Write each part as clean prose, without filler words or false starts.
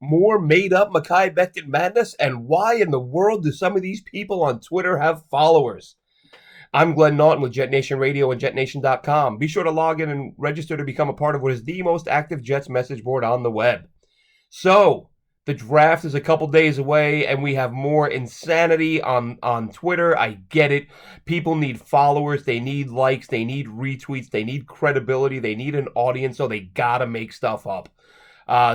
more made-up Mekhi Becton madness, and why in the world do some of these people on Twitter have followers? I'm Glenn Naughton with Jet Nation Radio and JetNation.com. Be sure to log in and register to become a part of what is the most active Jets message board on the web. So, the draft is a couple days away, and we have more insanity on Twitter. I get it. People need followers. They need likes. They need retweets. They need credibility. They need an audience, so they gotta make stuff up.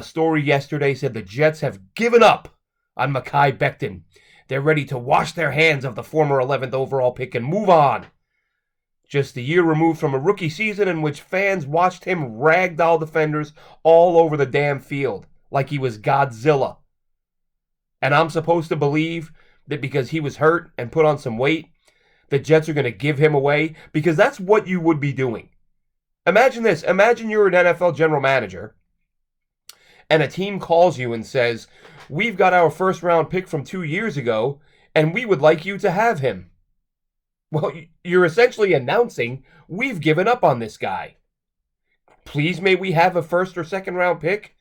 Story yesterday said the Jets have given up on Mekhi Becton. They're ready to wash their hands of the former 11th overall pick and move on. Just a year removed from a rookie season in which fans watched him ragdoll defenders all over the damn field like he was Godzilla. And I'm supposed to believe that because he was hurt and put on some weight, the Jets are going to give him away? Because that's what you would be doing. Imagine this. Imagine you're an NFL general manager and a team calls you and says, we've got our first round pick from 2 years ago, and we would like you to have him. Well, you're essentially announcing, we've given up on this guy. Please, may we have a first or second round pick?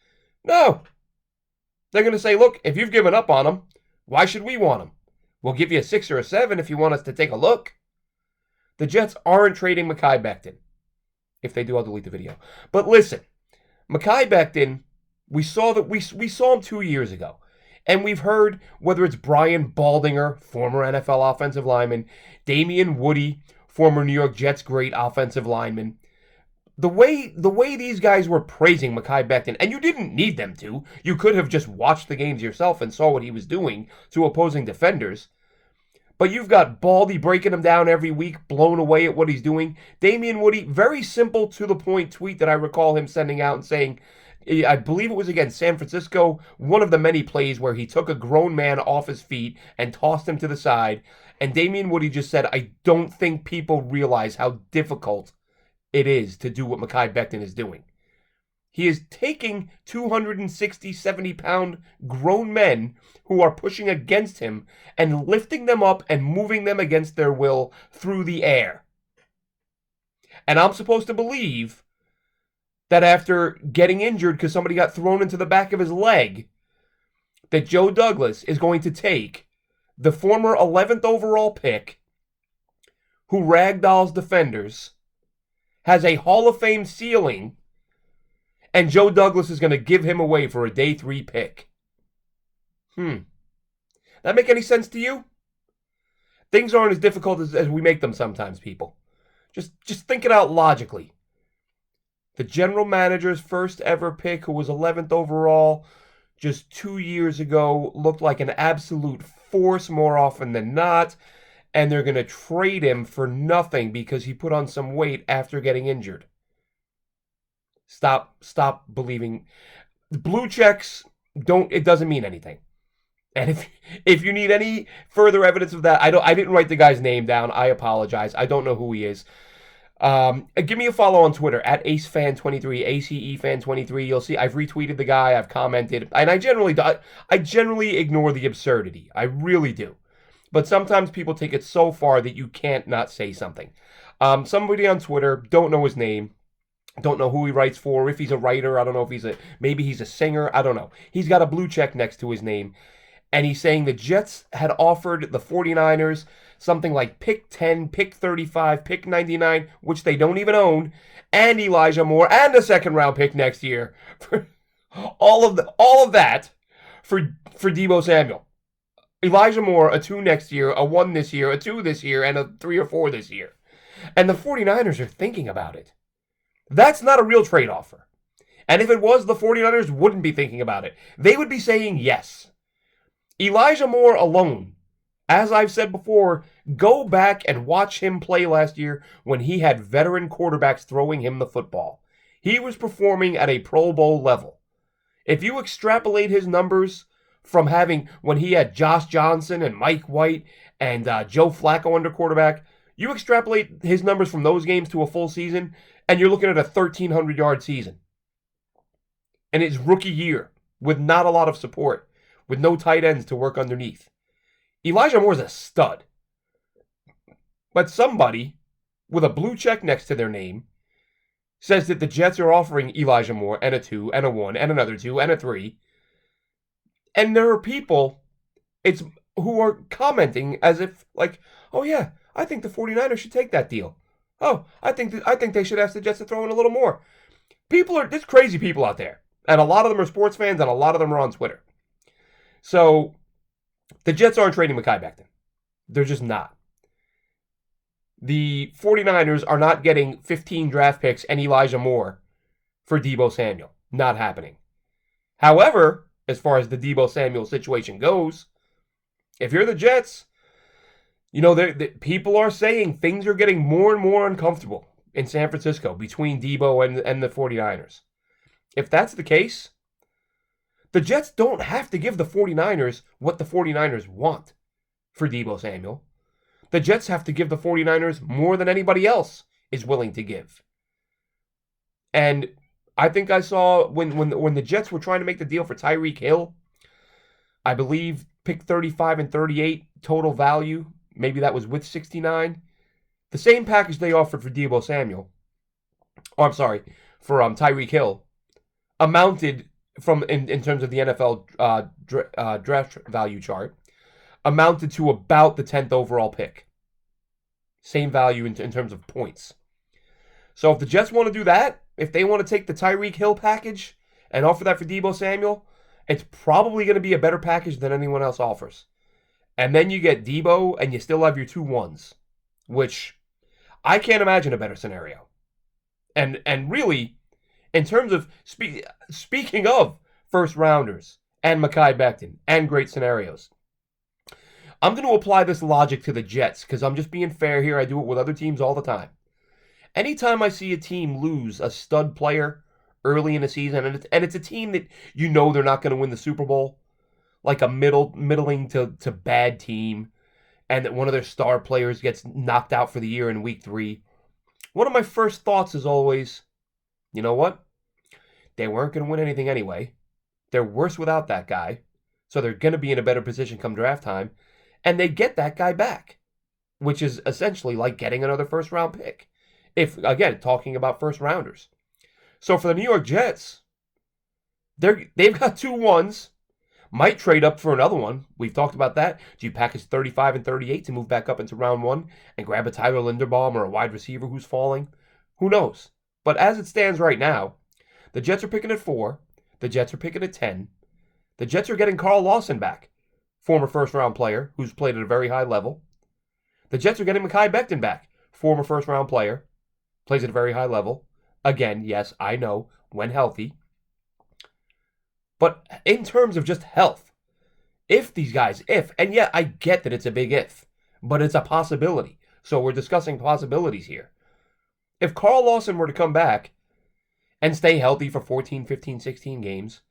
No. They're going to say, look, if you've given up on him, why should we want him? We'll give you a 6 or a 7 if you want us to take a look. The Jets aren't trading Mekhi Becton. If they do, I'll delete the video. But listen, Mekhi Becton, we saw him 2 years ago. And we've heard, whether it's Brian Baldinger, former NFL offensive lineman, Damien Woody, former New York Jets great offensive lineman, the way these guys were praising Mekhi Becton, and you didn't need them to. You could have just watched the games yourself and saw what he was doing to opposing defenders. But you've got Baldy breaking him down every week, blown away at what he's doing. Damien Woody, very simple to the point tweet that I recall him sending out and saying, I believe it was against San Francisco, one of the many plays where he took a grown man off his feet and tossed him to the side. And Damien Woody just said, I don't think people realize how difficult it is to do what Mekhi Becton is doing. He is taking 260, 70-pound grown men who are pushing against him and lifting them up and moving them against their will through the air. And I'm supposed to believe that after getting injured because somebody got thrown into the back of his leg, that Joe Douglas is going to take the former 11th overall pick who ragdolls defenders, has a Hall of Fame ceiling, and Joe Douglas is going to give him away for a day 3 pick. That make any sense to you? Things aren't as difficult as we make them sometimes, people. Just think it out logically. The general manager's first ever pick, who was 11th overall just 2 years ago, looked like an absolute force more often than not, and they're going to trade him for nothing because he put on some weight after getting injured. Stop believing. Blue checks it doesn't mean anything. And if you need any further evidence of that, I didn't write the guy's name down. I apologize. I don't know who he is. Give me a follow on Twitter at AceFan23, ACEFan23. You'll see I've retweeted the guy, I've commented, and I generally ignore the absurdity. I really do. But sometimes people take it so far that you can't not say something. Somebody on Twitter, don't know his name, don't know who he writes for, if he's a writer, I don't know if maybe he's a singer, I don't know. He's got a blue check next to his name, and he's saying the Jets had offered the 49ers something like pick 10, pick 35, pick 99, which they don't even own, and Elijah Moore, and a second-round pick next year. all of that for Deebo Samuel. Elijah Moore, a 2 next year, a 1 this year, a 2 this year, and a 3 or 4 this year. And the 49ers are thinking about it. That's not a real trade offer. And if it was, the 49ers wouldn't be thinking about it. They would be saying yes. Elijah Moore alone, as I've said before, go back and watch him play last year when he had veteran quarterbacks throwing him the football. He was performing at a Pro Bowl level. If you extrapolate his numbers from having when he had Josh Johnson and Mike White and Joe Flacco under quarterback, you extrapolate his numbers from those games to a full season, and you're looking at a 1,300-yard season. And it's rookie year with not a lot of support, with no tight ends to work underneath. Elijah Moore's a stud. But somebody with a blue check next to their name says that the Jets are offering Elijah Moore and a 2 and a 1 and another 2 and a 3 And there are people who are commenting as if like, oh yeah, I think the 49ers should take that deal. Oh, I think they should ask the Jets to throw in a little more. There's crazy people out there. And a lot of them are sports fans and a lot of them are on Twitter. So the Jets aren't trading Mekhi Becton. They're just not. The 49ers are not getting 15 draft picks and Elijah Moore for Deebo Samuel. Not happening. However, as far as the Deebo Samuel situation goes, if you're the Jets, you know, people are saying things are getting more and more uncomfortable in San Francisco between Deebo and the 49ers. If that's the case, the Jets don't have to give the 49ers what the 49ers want for Deebo Samuel. The Jets have to give the 49ers more than anybody else is willing to give. And I think I saw when the Jets were trying to make the deal for Tyreek Hill, I believe pick 35 and 38 total value, maybe that was with 69. The same package they offered for Deebo Samuel, for Tyreek Hill, amounted in terms of the NFL draft value chart, amounted to about the 10th overall pick. Same value in terms of points. So if the Jets want to do that, if they want to take the Tyreek Hill package and offer that for Deebo Samuel, it's probably going to be a better package than anyone else offers. And then you get Deebo and you still have your 2 1s, which I can't imagine a better scenario. And really, in terms of speaking of first rounders and Mekhi Becton and great scenarios, I'm going to apply this logic to the Jets because I'm just being fair here. I do it with other teams all the time. Anytime I see a team lose a stud player early in the season, and it's a team that you know they're not going to win the Super Bowl, like a middling to bad team, and that one of their star players gets knocked out for the year in week 3, one of my first thoughts is always, you know what? They weren't going to win anything anyway. They're worse without that guy, so they're going to be in a better position come draft time, and they get that guy back, which is essentially like getting another first-round pick. If, again, talking about first-rounders. So for the New York Jets, they've got 2 1s. Might trade up for another one. We've talked about that. Do you package 35 and 38 to move back up into round 1 and grab a Tyler Linderbaum or a wide receiver who's falling? Who knows? But as it stands right now, the Jets are picking at 4. The Jets are picking at 10. The Jets are getting Carl Lawson back, former first-round player who's played at a very high level. The Jets are getting Mekhi Becton back, former first-round player, plays at a very high level. Again, yes, I know, when healthy. But in terms of just health, and yeah, I get that it's a big if, but it's a possibility. So we're discussing possibilities here. If Carl Lawson were to come back and stay healthy for 14, 15, 16 games,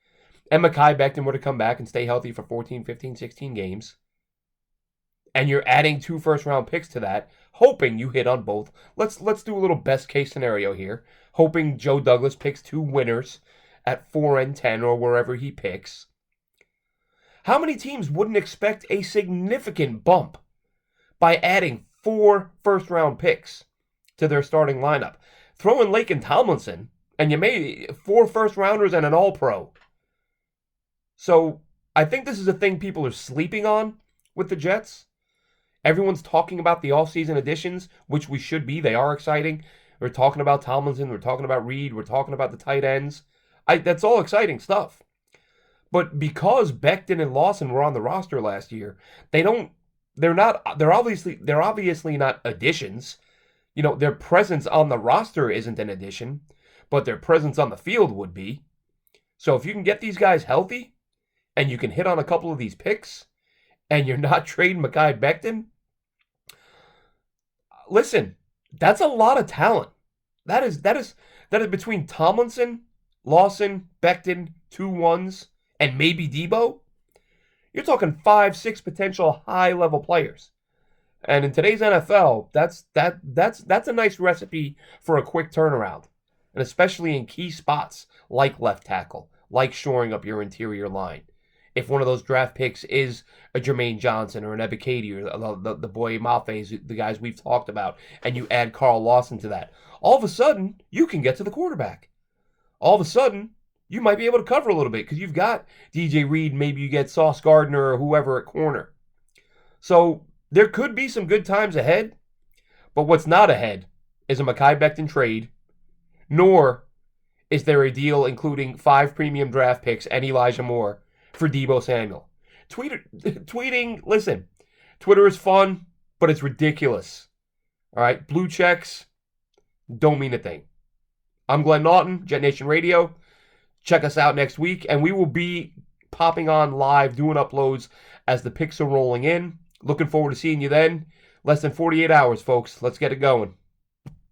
and Mekhi Becton were to come back and stay healthy for 14, 15, 16 games, and you're adding 2 first-round picks to that, hoping you hit on both. Let's do a little best-case scenario here, hoping Joe Douglas picks 2 winners at 4 and 10 or wherever he picks. How many teams wouldn't expect a significant bump by adding 4 first-round picks to their starting lineup? Throw in Laken Tomlinson, and you made 4 first-rounders and an All-Pro. So I think this is a thing people are sleeping on with the Jets. Everyone's talking about the offseason additions, which we should be. They are exciting. We're talking about Tomlinson. We're talking about Reed. We're talking about the tight ends. That's all exciting stuff. But because Becton and Lawson were on the roster last year, they're obviously not additions. You know, their presence on the roster isn't an addition, but their presence on the field would be. So if you can get these guys healthy, and you can hit on a couple of these picks, and you're not trading Mekhi Becton, listen, that's a lot of talent. That is between Tomlinson, Lawson, Becton, 2 1s, and maybe Deebo. You're talking 5, 6 potential high-level players. And in today's NFL, that's a nice recipe for a quick turnaround. And especially in key spots like left tackle, like shoring up your interior line. If one of those draft picks is a Jermaine Johnson or an Ebiketie or the boy Mafe, the guys we've talked about, and you add Carl Lawson to that, all of a sudden, you can get to the quarterback. All of a sudden, you might be able to cover a little bit because you've got DJ Reed, maybe you get Sauce Gardner or whoever at corner. So there could be some good times ahead, but what's not ahead is a Mekhi Becton trade, nor is there a deal including 5 premium draft picks and Elijah Moore for Deebo Samuel. Tweeting, listen, Twitter is fun, but it's ridiculous. All right, blue checks don't mean a thing. I'm Glenn Naughton, Jet Nation Radio. Check us out next week, and we will be popping on live, doing uploads as the picks are rolling in. Looking forward to seeing you then. Less than 48 hours, folks. Let's get it going.